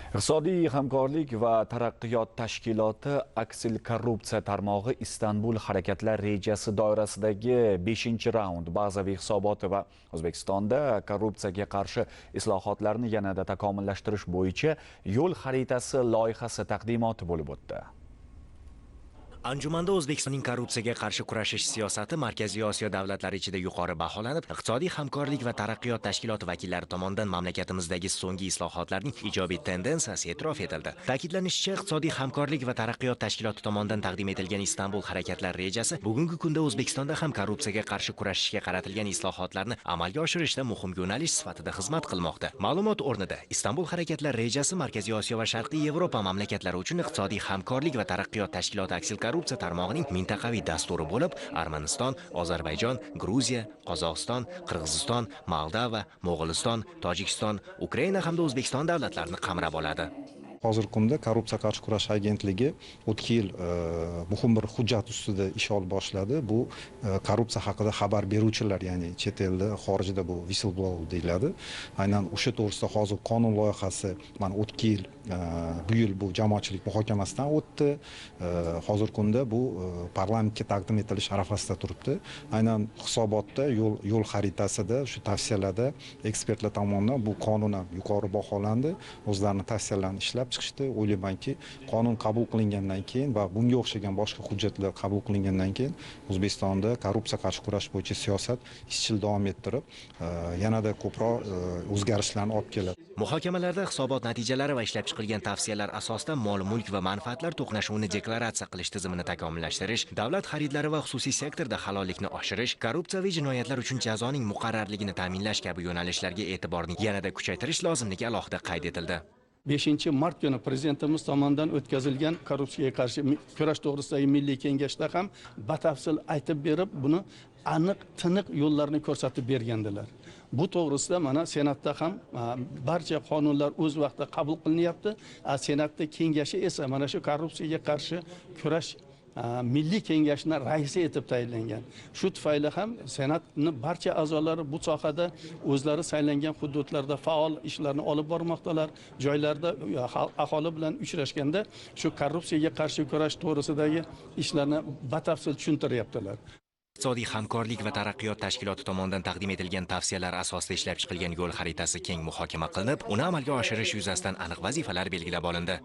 Iqtisodiy hamkorlik va taraqqiyot tashkiloti aksil korrupsiya tarmog'i Istanbul harakatlar rejasi doirasidagi 5-raund bazaviy hisoboti va O'zbekistonda korrupsiyaga qarshi islohotlarni yanada takomillashtirish bo'yicha yo'l xaritasi loyihasi taqdimoti bo'lib o'tdi. Anjumanda O'zbekistonning korrupsiyaga qarshi kurashish siyosati Markaziy Osiyo davlatlari ichida yuqori baholanib, iqtisodiy hamkorlik va taraqqiyot tashkiloti vakillari tomonidan mamlakatimizdagi so'nggi islohotlarning ijobiy tendensiyasi e'tirof etildi. Ta'kidlanishicha, iqtisodiy hamkorlik va taraqqiyot tashkiloti tomonidan taqdim etilgan Istanbul harakatlar rejasi bugungi kunda O'zbekistonda ham korrupsiyaga qarshi kurashishga qaratilgan islohotlarni amalga oshirishda muhim yo'nalish sifatida xizmat qilmoqda. Ma'lumot o'rnida, Istanbul harakatlar rejasi Markaziy Osiyo va Sharqiy Yevropa mamlakatlari uchun iqtisodiy hamkorlik va taraqqiyot tashkiloti aksil korrupsiya tarmog'ining mintaqaviy dasturi bo'lib, Armaniston, Ozarbayjon, Gruziya, Qozog'iston, Qirg'iziston, Moldova, Mo'g'uliston, Tojikiston, Ukraina hamda O'zbekiston davlatlarini qamrab oladi. Hozirgi kunda korrupsiya qarshi kurash agentligi o'tgan yil muhim bir hujjat ustida ish olib boshladi. Bu korrupsiya haqida xabar beruvchilar, ya'ni chet elda, xorijda bu whistleblower deyiladi. Aynan o'sha to'g'risida hozir qonun loyihasi mana o'tgan yil, bu yil bu jamoatchilik muhokamasidan o'tdi. Hozirgi kunda bu parlamentga taqdim etilish arafasida turibdi. Aynan hisobotda yo'l xaritasida, shu tavsiyalarda ekspertlar tomonidan bu qonun ham yuqori baholandi. O'zlarining tavsiyalarini ishlab chiqishdi. O'ylaymanki, qonun qabul qilingandan keyin va bunga o'xshagan boshqa hujjatlar qabul qilingandan keyin O'zbekistonda korrupsiya qarshi kurash bo'yicha siyosat izchil davom ettirib, yanada ko'proq o'zgarishlarni olib keladi. Muhokamalarda hisobot natijalari va ishlab chiqilgan tavsiyalar asosida mol-mulk va manfaatlar to'qnashuvini deklaratsiya qilish tizimini takomillashtirish, davlat xaridlari va xususiy sektorda halollikni oshirish, korrupsiyaviy jinoyatlar uchun jazoning muqarrarligini ta'minlash kabi yo'nalishlarga e'tiborni yanada kuchaytirish lozimligi alohida qayd etildi. 5-mart kuni prezidentimiz tomonidan o'tkazilgan korrupsiyaga qarshi kurash to'g'risidagi milliy kengashda ham batafsil aytib berib, buni aniq, tiniq yo'llarni ko'rsatib bergandilar. Bu to'g'risida mana Senatda ham barcha qonunlar o'z vaqtida qabul qilinyapti. Senatda kengashi esa mana shu korrupsiyaga qarshi kurash milliy kengashni raisi etib tayinlangan. Shu tufayli ham Senatning barcha a'zolari bu sohada o'zlari saylangan hududlarda faol ishlarni olib bormoqdalar. Joylarda aholi bilan uchrashganda shu korrupsiyaga qarshi kurash to'g'risidagi ishlarni batafsil tushuntiryaptilar. Iqtisodiy hamkorlik va taraqqiyot tashkiloti tomonidan taqdim etilgan tavsiyalar asosida ishlab chiqilgan yo'l xaritasi keng muhokama qilinib, uni amalga oshirish yuzasidan aniq vazifalar belgilab olindi.